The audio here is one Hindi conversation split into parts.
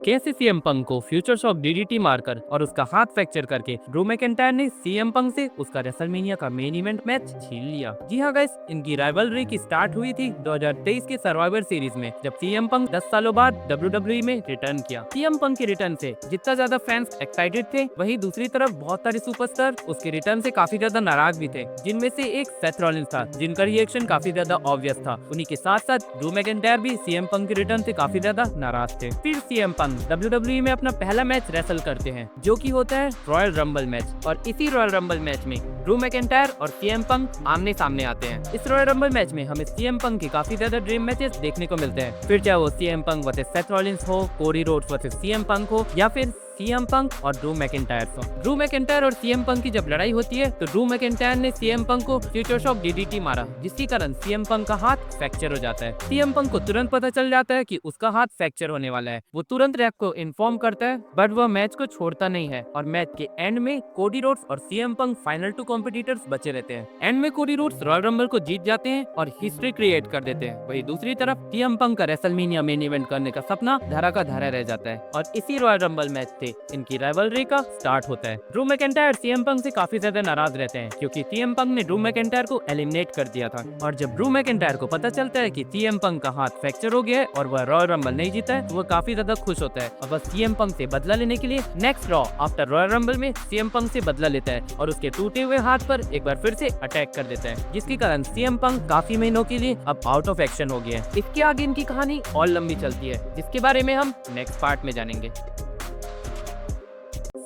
कैसे सीएम पंक को फ्यूचर शॉक डीडीटी मारकर और उसका हाथ फ्रैक्चर करके ड्रू मैकिंटायर ने सीएम पंक से उसका रेसलमेनिया का मेन इवेंट मैच छीन लिया। जी हाँ गाइस, इनकी राइवलरी की स्टार्ट हुई थी 2023 के सर्वाइवर सीरीज में, जब सीएम पंक 10 सालों बाद डब्ल्यूडब्ल्यूई में रिटर्न किया। सीएम पंक के रिटर्न से जितना ज्यादा फैंस एक्साइटेड थे, वहीं दूसरी तरफ बहुत सारे सुपरस्टार उसके रिटर्न से काफी ज्यादा नाराज भी थे, जिनमें से एक सेथ रॉलिंस था, जिनका रिएक्शन काफी ज्यादा ऑब्वियस था। उन्हीं के साथ साथ ड्रू मैकिंटायर भी सीएम पंक के रिटर्न से काफी ज्यादा नाराज थे। फिर सीएम पंक WWE में अपना पहला मैच रेसल करते हैं, जो कि होता है रॉयल रंबल मैच, और इसी रॉयल रंबल मैच में ड्रू मैकिंटायर और सीएम पंक आमने सामने आते हैं। इस रॉयल रंबल मैच में हमें सीएम पंक के काफी ज्यादा ड्रीम मैचेस देखने को मिलते हैं, फिर चाहे वो CM Punk versus Seth Rollins हो, Cody Rhodes versus CM Punk हो, या फिर सीएम पंक और ड्रू मैकिंटायर हो। ड्रू मैकिंटायर और सीएम पंक की जब लड़ाई होती है तो ड्रू मैकिंटायर ने सीएम पंक को फ्यूचर शॉक डीडीटी मारा, जिसके कारण सीएम पंक का हाथ फ्रैक्चर हो जाता है। सीएम पंक को तुरंत पता चल जाता है कि उसका हाथ फ्रैक्चर होने वाला है। वो तुरंत रैप को इन्फॉर्म करता है, बट वह मैच को छोड़ता नहीं है, और मैच के एंड में कोडी रोड्स और सीएम पंक फाइनल 2 कॉम्पिटिटर्स बचे रहते हैं। एंड में कोडी रोड्स रॉयल रंबल को जीत जाते हैं और हिस्ट्री क्रिएट कर देते हैं। वही दूसरी तरफ सीएम पंक का रेसलमेनिया मेन इवेंट करने का सपना धरा का धरा रह जाता है, और इसी रॉयल रंबल मैच से इनकी राइवलरी का स्टार्ट होता है। ड्रू मैकिंटायर सीएम पंक से काफी ज्यादा नाराज रहते हैं, क्योंकि सीएम पंक ने ड्रू मैकिंटायर को एलिमिनेट कर दिया था। और जब ड्रू मैकिंटायर को पता चलता है कि सीएम पंक का हाथ फ्रैक्चर हो गया है और वह रॉयल रंबल नहीं जीता है, तो वह काफी ज्यादा खुश होता है और वह सीएम पंक से बदला लेने के लिए next raw after royal rumble में सीएम पंक से बदला लेता है और उसके टूटे हुए हाथ पर एक बार फिर से अटैक कर देता है, जिसके कारण सीएम पंक काफी महीनों के लिए अब आउट ऑफ एक्शन हो गया है। इसके आगे इनकी कहानी और लंबी चलती है, जिसके बारे में हम नेक्स्ट पार्ट में जानेंगे।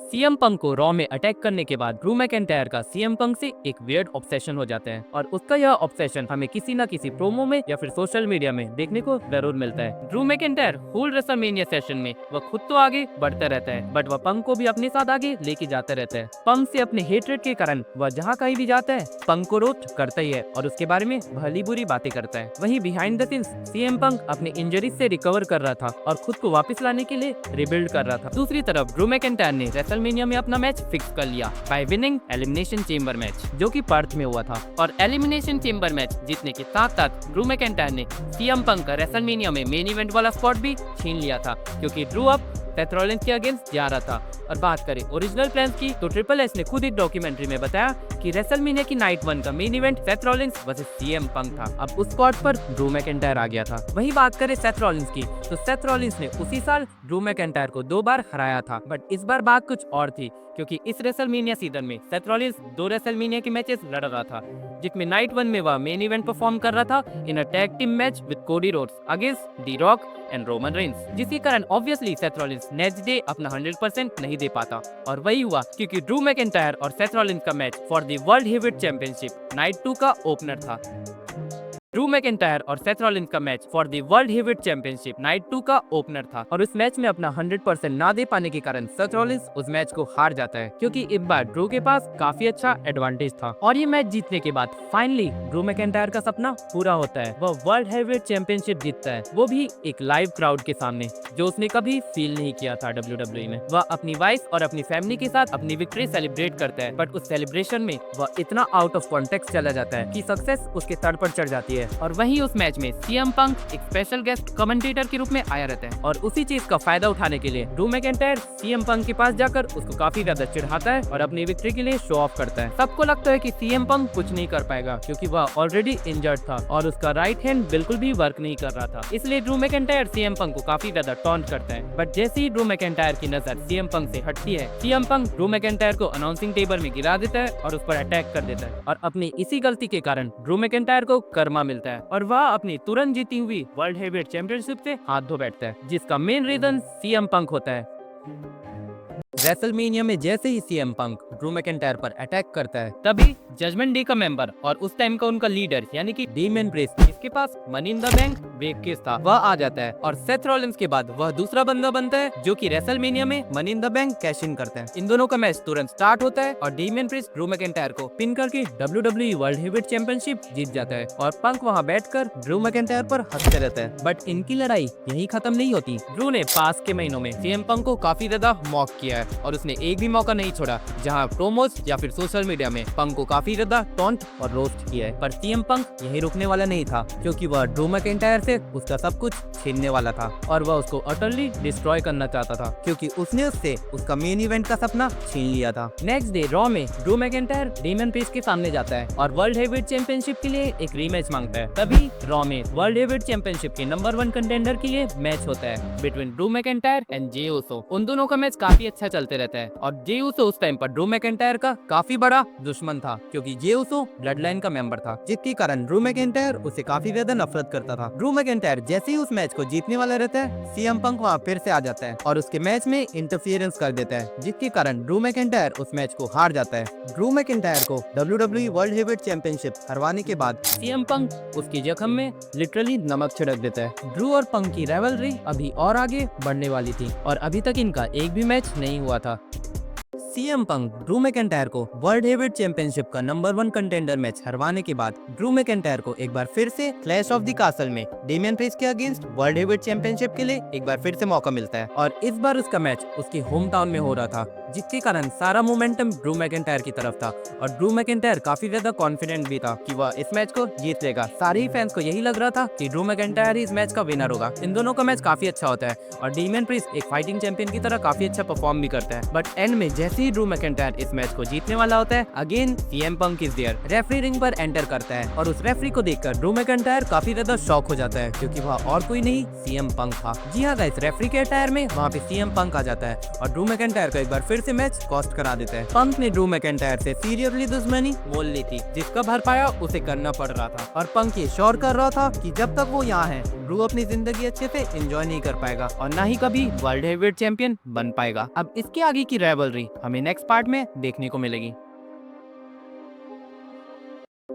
सीएम पंक को रॉ में अटैक करने के बाद ड्रू मैकिंटायर का सीएम पंक से एक वियर्ड ऑब्सेशन हो जाता है, और उसका यह ऑब्सेशन हमें किसी न किसी प्रोमो में या फिर सोशल मीडिया में देखने को जरूर मिलता है। Drew McIntyre whole WrestleMania session में वह खुद तो आगे बढ़ता रहता है, बट वह पंक को भी अपने साथ आगे लेके जाता रहता है। पंक से अपने हेट्रेड के कारण वह जहाँ कहीं भी जाता है पंक को रोस्ट करता ही है और उसके बारे में भली बुरी बातें करता है। वहीं behind the scenes CM Punk अपने इंजरी से रिकवर कर रहा था और खुद को वापस लाने के लिए रिबिल्ड कर रहा था। दूसरी तरफ ड्रू मैकिंटायर ने रेसलमेनिया में अपना मैच फिक्स कर लिया bye winning elimination chamber match, जो कि पर्थ में हुआ था। और एलिमिनेशन चेंबर मैच जीतने के साथ साथ ड्रू मैकिंटायर ने सीएम पंक का रेसलमेनिया में मेन इवेंट वाला स्पॉट भी छीन लिया था, क्योंकि ड्रू अब सेथ रॉलिंस के अगेंस्ट जा रहा था। और बात करें ओरिजिनल प्लान्स की, तो ट्रिपल एच ने खुद एक डॉक्यूमेंट्री में बताया कि रेसलमेनिया की नाइट 1 का main event Seth Rollins versus CM Punk था। अब उस स्पॉट पर ड्रू मैकिंटायर आ गया था। वहीं बात करें सेथ रॉलिंस की, तो सेथ रॉलिंस ने उसी साल ड्रू मैकिंटायर को 2 बार हराया था, बट इस बार बात कुछ और थी, क्योंकि इस रेसलमेनिया सीजन में सेथ रॉलिंस 2 रेसलमेनिया के मैचेस लड़ रहा था, जिसमें नाइट 1 में वह मेन इवेंट परफॉर्म कर रहा था in a tag team match with Cody Rhodes against the Rock and Roman Reigns, जिसके कारण obviously Seth Rollins next day अपना 100% नहीं दे पाता। और वही हुआ, क्योंकि ड्रू मैकिंटायर और सेथ रॉलिंस का match for the world heavyweight championship night 2 का ओपनर था। ड्रू मैकिंटायर और सेथ रॉलिंस का match for the world heavyweight championship night 2 का ओपनर था, और इस मैच में अपना 100% ना दे पाने के कारण सेथ रॉलिंस उस मैच को हार जाता है, क्योंकि इस बार ड्रू के पास काफी अच्छा एडवांटेज था। और ये मैच जीतने के बाद फाइनली ड्रू मैकिंटायर का सपना पूरा होता है, वह वर्ल्ड हेवीवेट चैंपियनशिप जीतता है, वो भी एक लाइव क्राउड के सामने, जो उसने कभी फील नहीं किया था WWE में। वह अपनी वाइफ और अपनी फैमिली के साथ अपनी विक्ट्री सेलिब्रेट करता है, बट उस सेलिब्रेशन में वह इतना आउट ऑफ कॉन्टेक्स्ट चला जाता है कि सक्सेस उसके सर पर चढ़ जाती है। और वहीं उस मैच में सीएम पंक एक स्पेशल गेस्ट कमेंटेटर के रूप में आया रहता है, और उसी चीज का फायदा उठाने के लिए ड्रू मैकिंटायर सीएम पंक के पास जाकर उसको काफी ज्यादा चिढ़ाता है और अपनी विक्ट्री के लिए शो ऑफ करता है। सबको लगता है कि सीएम पंक कुछ नहीं कर पाएगा, क्योंकि वह ऑलरेडी इंजर्ड था और उसका राइट हैंड बिल्कुल भी वर्क नहीं कर रहा था, इसलिए ड्रू मैकिंटायर सीएम पंक को काफी ज्यादा टॉन्ट करता है। बट जैसे ही ड्रू मैकिंटायर की नजर सीएम पंक से हटती है, सीएम पंक ड्रू मैकिंटायर को अनाउंसिंग टेबल में गिरा देता है और उस पर अटैक कर देता है, और अपनी इसी गलती के कारण ड्रू मैकिंटायर को कर्मा मिलता है और वह अपनी तुरंत जीती हुई वर्ल्ड हेवीवेट चैंपियनशिप से हाथ धो बैठता है, जिसका मेन रीजन सीएम पंक होता है। रेसलमेनिया में जैसे ही सीएम पंक ड्रू मैकिंटायर पर अटैक करता है, तभी जजमेंट डे का मेंबर और उस टाइम का उनका लीडर यानी कि डेमियन प्रिस्ट, जिसके पास money in the bank briefcase था, वह आ जाता है, और सेथ रॉलिंस के बाद वह दूसरा बंदा बनता है जो कि रेसलमेनिया में money in the bank cash in करता है। इन दोनों का मैच तुरंत स्टार्ट होता है और डेमियन प्रिस्ट ड्रू मैकिंटायर को पिन करके WWE वर्ल्ड हेवीवेट चैंपियनशिप जीत जाता है, और पंक वहाँ बैठकर ड्रू मैकिंटायर पर हंसते रहता है। बट इनकी लड़ाई यही खत्म नहीं होती। ड्रू ने पास के महीनों में सीएम पंक को काफी ज्यादा मॉक किया है, और उसने एक भी मौका नहीं छोड़ा जहां प्रोमोस या फिर सोशल मीडिया में पंक को काफी ज्यादा टॉन्ट और रोस्ट किया है। पर सीएम पंक यही रुकने वाला नहीं था, क्योंकि वह ड्रू मैकिंटायर से उसका सब कुछ छीनने वाला था और वह उसको अटरली डिस्ट्रॉय करना चाहता था क्योंकि उसने उससे उसका मेन इवेंट का सपना छीन लिया था। नेक्स्ट डे रॉ में ड्रू मैकिंटायर डेमियन प्रीस्ट के सामने जाता है और वर्ल्ड हेवीवेट चैंपियनशिप के लिए एक रीमैच मांगता है। तभी रॉ में वर्ल्ड हेवीवेट चैंपियनशिप के नंबर 1 कंटेंडर के लिए मैच होता है between Drew McIntyre and Jey Uso. उन दोनों का मैच काफी अच्छा चलते रहता है और जे ऊसो उस टाइम पर ड्रू मैकिंटायर का काफी बड़ा दुश्मन था क्योंकि जे ऊसो ब्लड लाइन का मेंबर था, जिसके कारण ड्रू मैकिंटायर उसे काफी ज्यादा नफरत करता था। ड्रू मैकिंटायर जैसे ही उस मैच को जीतने वाला रहता है, सीएम पंक वहाँ फिर से आ जाता है और उसके मैच में इंटरफियरेंस कर देता है, जिसके कारण ड्रू मैकिंटायर उस मैच को हार जाता है। ड्रू मैकिंटायर को WWE वर्ल्ड हेवीवेट चैंपियनशिप हरवाने के बाद सीएम पंक उसकी जख्म में लिटरली नमक छिड़क देता है। ड्रू और पंक की राइवलरी अभी और आगे बढ़ने वाली थी और अभी तक इनका एक भी मैच नहीं हुआ था। सीएम पंक ड्रू मैकिंटायर को वर्ल्ड हेवीवेट चैंपियनशिप का नंबर 1 कंटेंडर मैच हरवाने के बाद ड्रू मैकिंटायर को एक बार फिर से क्लैश ऑफ द कासल में डेमियन प्रीस्ट के अगेंस्ट वर्ल्ड हेवीवेट चैंपियनशिप के लिए एक बार फिर से मौका मिलता है और इस बार उसका मैच उसके होम टाउन में हो रहा था, जिसके कारण सारा मोमेंटम ड्रू मैकिंटायर की तरफ था और ड्रू मैकिंटायर काफी ज्यादा कॉन्फिडेंट भी था कि वह इस मैच को जीत लेगा। सारे ही फैंस को यही लग रहा था कि ड्रू मैकिंटायर ही इस मैच का विनर होगा। इन दोनों का मैच काफी अच्छा होता है और डेमियन प्रीस्ट एक फाइटिंग चैंपियन की तरह काफी अच्छा परफॉर्म भी करता है, बट एंड में जैसे ही ड्रू मैकिंटायर इस मैच को जीतने वाला होता है, again CM Punk is there referee ring पर एंटर करता है और उस रेफरी को देखकर ड्रू मैकिंटायर काफी ज्यादा शॉक हो जाता है क्योंकि वह और कोई नहीं सीएम पंक था। जी हाँ गाइस, रेफरी के अटायर में वहाँ पे सीएम पंक आ जाता है और ड्रू मैकिंटायर को एक बार फिर से मैच कॉस्ट करा देता है। पंक ने ड्रू मैकिंटायर से सीरियसली दुश्मनी मोल ली थी, जिसका भरपाया उसे करना पड़ रहा था और पंक ये श्योर कर रहा था कि जब तक वो यहाँ है, ड्रू अपनी जिंदगी अच्छे से एंजॉय नहीं कर पाएगा और ना ही कभी वर्ल्ड हेवीवेट चैंपियन बन पाएगा। अब इसके आगे की राइवलरी हमें नेक्स्ट पार्ट में देखने को मिलेगी।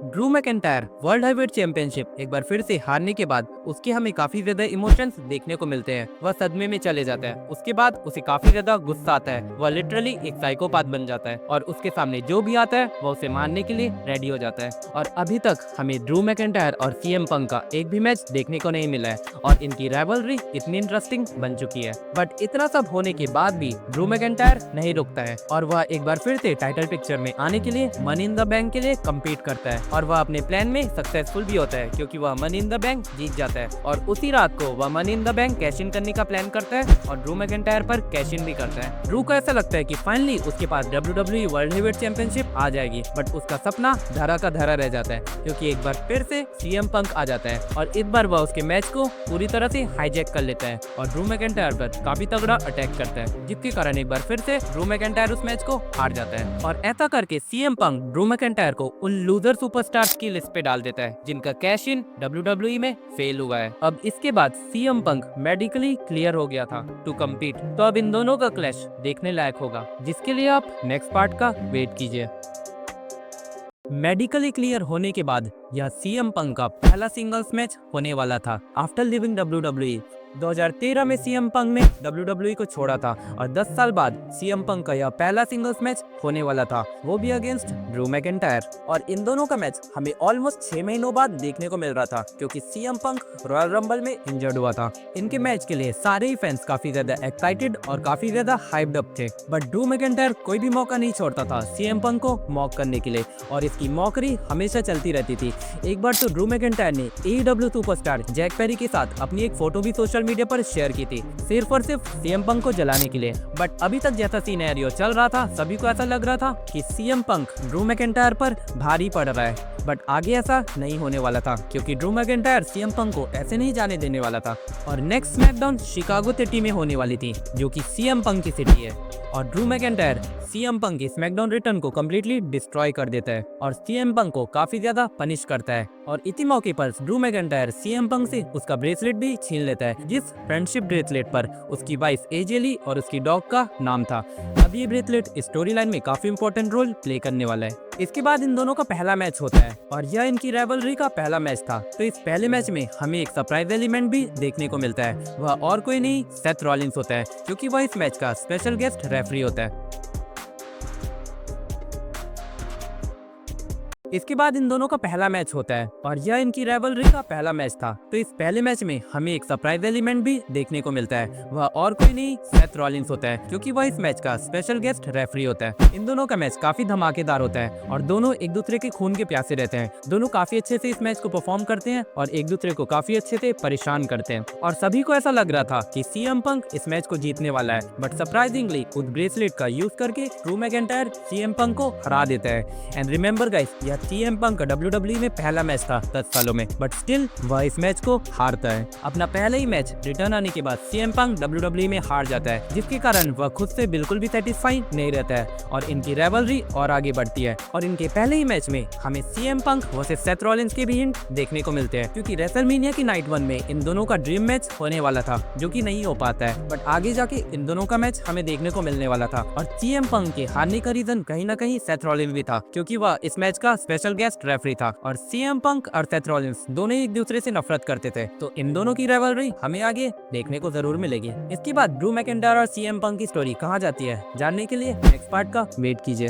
Drew McIntyre world heavyweight championship एक बार फिर से हारने के बाद उसके हमें काफी ज्यादा इमोशंस देखने को मिलते हैं। वह सदमे में चले जाता है, उसके बाद उसे काफी ज्यादा गुस्सा आता है, वह लिटरली एक साइकोपाथ बन जाता है और उसके सामने जो भी आता है वह उसे मारने के लिए रेडी हो जाता है। और अभी तक हमें ड्रू मैकिंटायर और सीएम पंक का एक भी मैच देखने को नहीं मिला है और इनकी राइवलरी इतनी इंटरेस्टिंग बन चुकी है, बट इतना सब होने के बाद भी ड्रू मैकिंटायर नहीं रुकता है और वह एक बार फिर से टाइटल पिक्चर में आने के लिए मनी इन द बैंक के लिए कम्पीट करता है और वह अपने प्लान में सक्सेसफुल भी होता है क्योंकि वह मनी इन द बैंक जीत जाता है और उसी रात को वह money in the bank cash in करने का प्लान करता है और ड्रू मैकिंटायर पर कैश इन भी करता है। ड्रू को ऐसा लगता है कि फाइनली उसके पास WWE वर्ल्ड हेवीवेट चैंपियनशिप आ जाएगी, बट उसका सपना धरा का धरा रह जाता है क्योंकि एक बार फिर से सीएम पंक आ जाता है और इस बार वह उसके मैच को पूरी तरह से हाईजैक कर लेता है और ड्रू मैकिंटायर पर काफी तगड़ा अटैक करता है, जिसके कारण एक बार फिर से ड्रू मैकिंटायर उस मैच को हार जाता है और ऐसा करके सीएम पंक ड्रू मैकिंटायर को उन लूजर सुपरस्टार्स की लिस्ट पे डाल देता है जिनका कैश इन WWE में फेल हुआ है। अब इसके बाद सीएम पंक मेडिकली क्लियर हो गया था टू कम्पीट, तो अब इन दोनों का क्लैश देखने लायक होगा, जिसके लिए आप नेक्स्ट पार्ट का वेट कीजिए। मेडिकली क्लियर होने के बाद यह सीएम पंक का पहला सिंगल्स मैच होने वाला था आफ्टर लिविंग WWE। 2013 में सीएम पंक ने WWE को छोड़ा था और 10 साल बाद सीएम पंक का यह पहला सिंगल्स मैच होने वाला था, वो भी अगेंस्ट ड्रू मैकिंटायर। और इन दोनों का मैच हमें ऑलमोस्ट 6 महीनों बाद देखने को मिल रहा था क्योंकि सीएम पंक रॉयल रंबल में इंजर्ड हुआ था। इनके मैच के लिए सारे ही फैंस काफी ज्यादा एक्साइटेड और काफी ज्यादा हाइप्ड अप थे, बट ड्रू मैकिंटायर कोई भी मौका नहीं छोड़ता था सीएम पंक को मॉक करने के लिए और इसकी मॉकरी हमेशा चलती रहती थी। एक बार तो ड्रू मैकिंटायर ने AEW सुपरस्टार जैक पेरी के साथ अपनी एक फोटो भी सोशल मीडिया पर शेयर की थी, सिर्फ और सिर्फ सीएम पंक को जलाने के लिए। बट अभी तक जैसा सिनेरियो चल रहा था, सभी को ऐसा लग रहा था कि सीएम पंक ड्रू मैकिंटायर पर भारी पड़ रहा है, बट आगे ऐसा नहीं होने वाला था क्योंकि ड्रू मैकिंटायर सीएम पंक को ऐसे नहीं जाने देने वाला था। और नेक्स्ट स्मैकडाउन शिकागो सिटी में होने वाली थी जो कि सीएम पंक की सिटी है और ड्रू मैकिंटायर सीएम पंक की स्मैकडाउन रिटर्न को कम्प्लीटली डिस्ट्रॉय कर देता है और सीएम पंक को काफी ज्यादा पनिश करता है। और इसी मौके पर ड्रू मैकिंटायर सीएम पंक से उसका ब्रेसलेट भी छीन लेता है, जिस फ्रेंडशिप ब्रेसलेट पर उसकी वाइफ एजे ली और उसकी डॉग का नाम था। अब ये ब्रेसलेट स्टोरी लाइन में काफी इंपॉर्टेंट रोल प्ले करने वाला है। इसके बाद इन दोनों का पहला मैच होता है और यह इनकी राइवलरी का पहला मैच था। तो इस पहले मैच में हमें एक सरप्राइज एलिमेंट भी देखने को मिलता है, वह और कोई नहीं सेथ रॉलिंस होता है क्योंकि वह इस मैच का स्पेशल गेस्ट रेफरी होता है। इसके बाद इन दोनों का पहला मैच होता है और यह इनकी राइवलरी का पहला मैच था। तो इस पहले मैच में हमें एक सरप्राइज एलिमेंट भी देखने को मिलता है, वह और कोई नहीं सेथ रॉलिंस होता है, क्योंकि वह इस मैच का स्पेशल गेस्ट रेफरी होता है। इन दोनों का मैच काफी धमाकेदार होता है और दोनों एक दूसरे के खून के प्यासे रहते हैं। दोनों काफी अच्छे से इस मैच को परफॉर्म करते हैं और एक दूसरे को काफी अच्छे से परेशान करते हैं और सभी को ऐसा लग रहा था कि सीएम पंक इस मैच को जीतने वाला है, बट सरप्राइजिंगली उस ब्रेसलेट का यूज करके ड्रू मैकिंटायर सीएम पंक को हरा देता है। एंड रिमेंबर गाइस, यह सीएम पंक का WWE में पहला मैच था 10 सालों में, बट स्टिल वह इस मैच को हारता है। अपना पहला ही मैच रिटर्न आने के बाद सीएम पंक WWE में हार जाता है, जिसके कारण वह खुद से बिल्कुल भी सेटिस्फाई नहीं रहता है और इनकी राइवलरी और आगे बढ़ती है। और इनके पहले ही मैच में हमें CM Punk versus Seth Rollins के भी हिंट देखने को मिलते हैं, क्योंकि रेसलमेनिया की नाइट 1 में इन दोनों का ड्रीम मैच होने वाला था, जो कि नहीं हो पाता है, बट आगे जाके इन दोनों का मैच हमें देखने को मिलने वाला था। और सीएम पंक के हारने का रीजन कहीं ना कहीं सेथ रॉलिंस भी था, क्योंकि वह इस मैच का स्पेशल गेस्ट रेफरी था और सीएम पंक और सेथ रॉलिंस दोनों एक दूसरे से नफरत करते थे। तो इन दोनों की राइवलरी हमें आगे देखने को जरूर मिलेगी। इसके बाद ड्रू मैकिंटायर और सीएम पंक की स्टोरी कहाँ जाती है, जानने के लिए नेक्स्ट पार्ट का वेट कीजिए।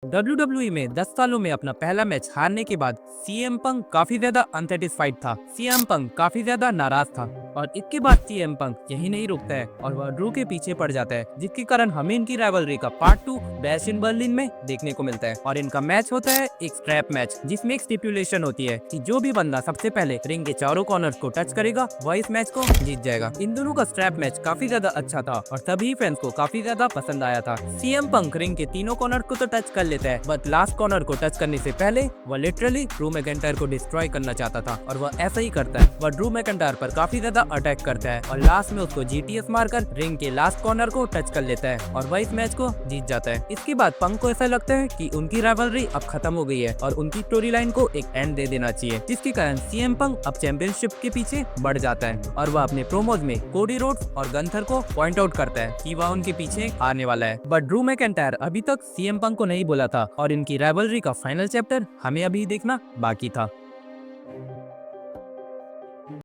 WWE में 10 सालों में अपना पहला मैच हारने के बाद सीएम पंक काफी ज्यादा अनसेटिस्फाइड था। सीएम पंक काफी ज्यादा नाराज था और इसके बाद सीएम पंक यही नहीं रुकता है और वह ड्रू के पीछे पड़ जाता है, जिसके कारण हमें इनकी राइवलरी का पार्ट 2 बैश इन बर्लिन में देखने को मिलता है। और इनका मैच होता है एक स्ट्रैप मैच, जिसमें एक स्टिपुलेशन होती है कि जो भी बंदा सबसे पहले रिंग के चारों कॉर्नर्स को टच करेगा वह इस मैच को जीत जाएगा। इन दोनों का स्ट्रैप मैच काफी ज्यादा अच्छा था और सभी फैंस को काफी ज्यादा पसंद आया था। सीएम पंक रिंग के तीनों कॉर्नर को तो टच कर लेता है, बट लास्ट कॉर्नर को टच करने से पहले वह लिटरली ड्रू मैकिंटायर को डिस्ट्रॉय करना चाहता था और वह ऐसा ही करता है। वह ड्रू मैकिंटायर पर काफी ज्यादा अटैक करता है और लास्ट में उसको जीटीएस मारकर रिंग के लास्ट कॉर्नर को टच कर लेता है और वह इस मैच को जीत जाता है। इसके बाद पंक को ऐसा लगता है कि उनकी राइवलरी अब खत्म हो गई है और उनकी स्टोरी लाइन को एक एंड दे देना चाहिए, जिसके कारण सीएम पंक अब चैंपियनशिप के पीछे बढ़ जाता है और वह अपने प्रोमोज में कोडी रोड्स और गंथर को पॉइंट आउट करता है कि वह उनके पीछे आने वाला है। बट ड्रू मैकिंटायर अभी तक सीएम पंक को नहीं बोला था और इनकी राइवलरी का फाइनल चैप्टर हमें अभी देखना बाकी था।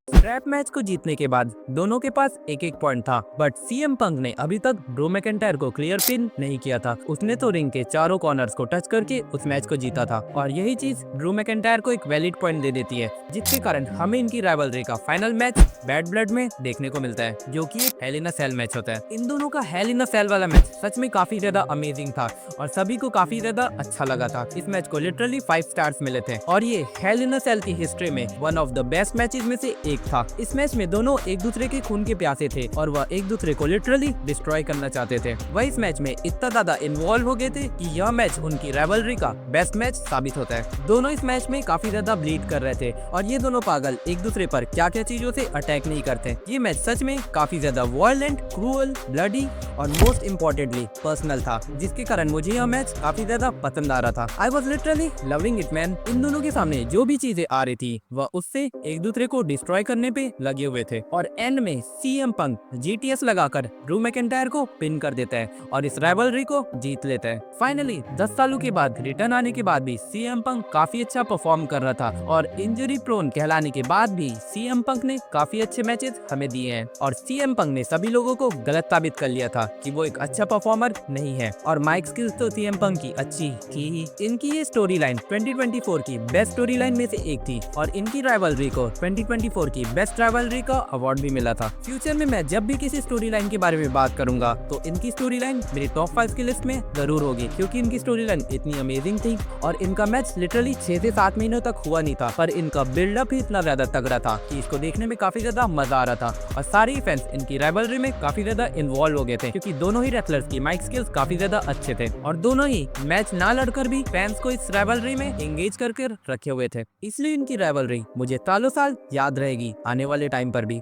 स्ट्रैप मैच को जीतने के बाद दोनों के पास एक एक पॉइंट था, बट सीएम पंक ने अभी तक ड्रू मैकिंटायर को क्लियर पिन नहीं किया था। उसने तो रिंग के चारों कॉर्नर्स को टच करके उस मैच को जीता था और यही चीज ड्रू मैकिंटायर को एक वैलिड पॉइंट दे देती है, जिसके कारण हमें इनकी राइवलरी का फाइनल मैच बैड ब्लड में देखने को मिलता है, जो कि एक हेल इन अ सेल मैच होता है। इन दोनों का हेल इन अ सेल वाला मैच सच में काफी ज्यादा अमेजिंग था और सभी को काफी ज्यादा अच्छा लगा था। इस मैच को लिटरली 5 स्टार्स मिले थे और ये हेल इन अ सेल की हिस्ट्री में one of the best matches में से एक था। इस मैच में दोनों एक दूसरे के खून के प्यासे थे और वह एक दूसरे को लिटरली डिस्ट्रॉय करना चाहते थे। वह इस मैच में इतना ज्यादा इन्वॉल्व हो गए थे कि यह मैच उनकी राइवलरी का बेस्ट मैच साबित होता है। दोनों इस मैच में काफी ज्यादा ब्लीड कर रहे थे और ये दोनों पागल एक दूसरे पर क्या क्या चीजों से अटैक नहीं करते। ये मैच सच में काफी ज्यादा वायलेंट, क्रूअल, ब्लडी और मोस्ट इम्पोर्टेंटली पर्सनल था, जिसके कारण मुझे यह मैच काफी ज्यादा पसंद आ रहा था। I was literally loving it man. इन दोनों के सामने जो भी चीजें आ रही थी वह उससे एक दूसरे को डिस्ट्रॉय करने पे लगे हुए थे और एंड में सीएम पंक जीटीएस लगाकर ड्रू मैकिंटायर को पिन कर देता है और इस राइवलरी को जीत लेता है। फाइनली 10 सालों के बाद रिटर्न आने के बाद भी सीएम पंक काफी अच्छा परफॉर्म कर रहा था और इंजरी प्रोन कहलाने के बाद भी सीएम पंक ने काफी अच्छे मैचेस हमें दिए हैं और सीएम पंक ने सभी लोगों को गलत साबित कर लिया था कि वो एक अच्छा परफॉर्मर नहीं है और माइक स्किल्स तो सीएम पंक की अच्छी थी। इनकी ये स्टोरी लाइन 2024 की बेस्ट स्टोरी लाइन में से एक थी और इनकी राइवलरी को 2024 की बेस्ट राइवलरी का अवार्ड भी मिला था। फ्यूचर में मैं जब भी किसी स्टोरी लाइन के बारे में बात करूंगा तो इनकी स्टोरी लाइन मेरी टॉप 5 की लिस्ट में जरूर होगी, क्योंकि इनकी स्टोरी लाइन इतनी अमेजिंग थी और इनका मैच लिटरली 6 से 7 महीनों तक हुआ नहीं था, पर इनका बिल्डअप ही इतना ज्यादा तगड़ा था कि इसको देखने में काफी ज्यादा मजा आ रहा था और सारे फैंस इनकी राइवलरी में काफी ज्यादा इन्वॉल्व हो गए थे, क्योंकि दोनों ही रेसलर्स की माइक स्किल्स काफी ज्यादा अच्छे थे और दोनों ही मैच ना लड़कर भी फैंस को इस राइवलरी में एंगेज करके रखे हुए थे। इसलिए इनकी राइवलरी मुझे सालों साल याद रहेगी आने वाले टाइम पर भी।